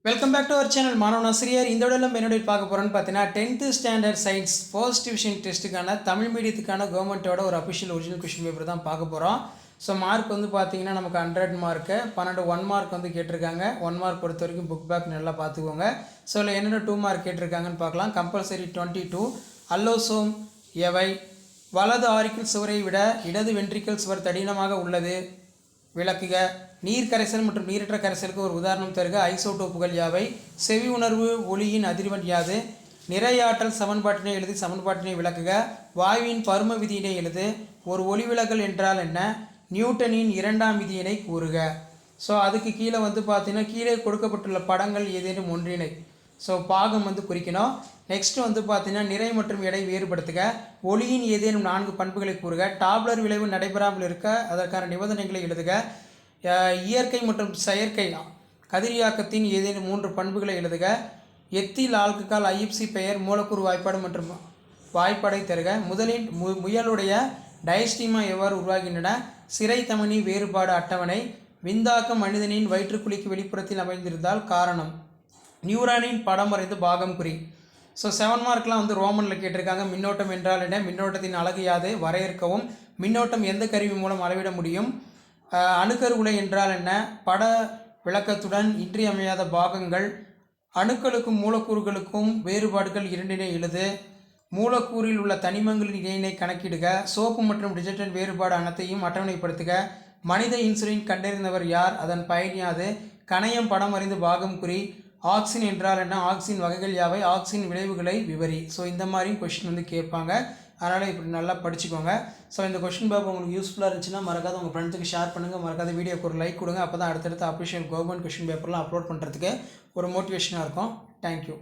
Welcome back to our channel மாணவன் ஆசிரியர். இந்த விட நம்ம என்னோட பார்க்க போகிறோன்னு பார்த்தீங்கன்னா 10th standard science first division டெஸ்ட்டுக்கான தமிழ் மீடியத்துக்கான கவர்மெண்ட்டோட ஒரு அஃபிஷியல் ஒரிஜினல் கொஷின் பேப்பர் தான் பார்க்க போகிறோம். ஸோ மார்க் வந்து பார்த்தீங்கன்னா நமக்கு 100 மார்க்கு 12 1 மார்க் வந்து கேட்டிருக்காங்க. 1 மார்க் பொறுத்த வரைக்கும் புக் பேக் நல்லா பார்த்துக்கோங்க. ஸோ இல்லை என்னென்ன 2 மார்க் கேட்டிருக்காங்கன்னு பார்க்கலாம். கம்பல்சரி 22 அல்லோசோம் எவை வலது ஆரிக்கிள் சுவரை விட இடது வென்ட்ரிக்கல் சுவர் தடினமாக உள்ளது விளக்குக. நீர் கரைசல் மற்றும் நீரற்ற கரைசலுக்கு ஒரு உதாரணம் தருக. ஐசோடோப்புகள் யாவை? செவி உணர்வு ஒளியின் அதிர்வெண் யாது? நிறையாற்றல் சமன்பாட்டினை எழுதி சமன்பாட்டினை விளக்குக. வாயுவின் பரும விதியினை எழுது. ஒரு ஒளிவிலகல் என்றால் என்ன? நியூட்டனின் இரண்டாம் விதியினை கூறுக. ஸோ அதுக்கு கீழே வந்து பார்த்தீங்கன்னா கீழே கொடுக்கப்பட்டுள்ள படங்கள் ஏதேனும் ஒன்றினை ஸோ பாகம் வந்து குறிக்கணும். நெக்ஸ்ட் வந்து பார்த்தீங்கன்னா நிறை மற்றும் எடை வேறுபடுத்துக. ஒளியின் ஏதேனும் 4 பண்புகளை கூறுக. டாப்லர் விளைவு நடைபெறாமல் இருக்க அதற்கான நிபந்தனைகளை எழுதுக. இயற்கை மற்றும் செயற்கை கதிரியாக்கத்தின் ஏதேனும் 3 பண்புகளை எழுதுக. எத்தில் ஆல்கஹால் ஐஎஃப்சி பெயர் மூலக்கூறு வாய்ப்பாடு மற்றும் வாய்ப்பாடை தருக. முதலில் முயலுடைய டயஸ்டிமா எவ்வாறு உருவாகின்றன? சிறை தமனி வேறுபாடு அட்டவணை. விந்தாக்கம் மனிதனின் வயிற்றுக்குழிக்கு வெளிப்புறத்தில் அமைந்திருந்தால் காரணம். நியூரானின் படம் வரைந்து பாகம் குறி. ஸோ 7 மார்க்லாம் வந்து ரோமனில் கேட்டிருக்காங்க. மின்னோட்டம் என்றால் என்ன? மின்னோட்டத்தின் அலகு யாது? வரையறுக்கவும். மின்னோட்டம் எந்த கருவி மூலம் அளவிட முடியும்? அணுக்கரு உலை என்றால் என்ன? பட விளக்கத்துடன் இன்றியமையாத பாகங்கள். அணுக்களுக்கும் மூலக்கூறுகளுக்கும் வேறுபாடுகள் 2 எழுது. மூலக்கூறில் உள்ள தனிமங்களின் இடையினை கணக்கிடுக. சோப்பு மற்றும் டிஜர்ஜென்ட் வேறுபாடு அனைத்தையும் அட்டவணைப்படுத்துக. மனித இன்சுலின் கண்டறிந்தவர் யார்? அதன் பயன் யாது? கணையம் படம் அறிந்து பாகம் குறி. ஆக்சின் என்றால் என்ன? ஆக்சின் வகைகள் யாவை? ஆக்சின் விளைவுகளை விவரி. ஸோ இந்த மாதிரியும் கொஷின் வந்து கேட்பாங்க. அதனால் இப்படி நல்லா படிச்சுக்கோங்க. ஸோ இந்த கொஷின் பேப்பர் உங்களுக்கு யூஸ்ஃபுல்லாக இருந்துச்சுன்னா மறக்காத உங்கள் ஃப்ரெண்ட்ஸுக்கு ஷேர் பண்ணுங்கள். மறக்காத வீடியோக்கு ஒரு லைக் கொடுங்க. அப்போ தான் அடுத்தடுத்த அஃபிஷியல் கவர்மெண்ட் கொஷின் பேப்பர்லாம் அப்லோட் பண்ணுறதுக்கு ஒரு மோட்டிவேஷனாக இருக்கும். தேங்க்யூ.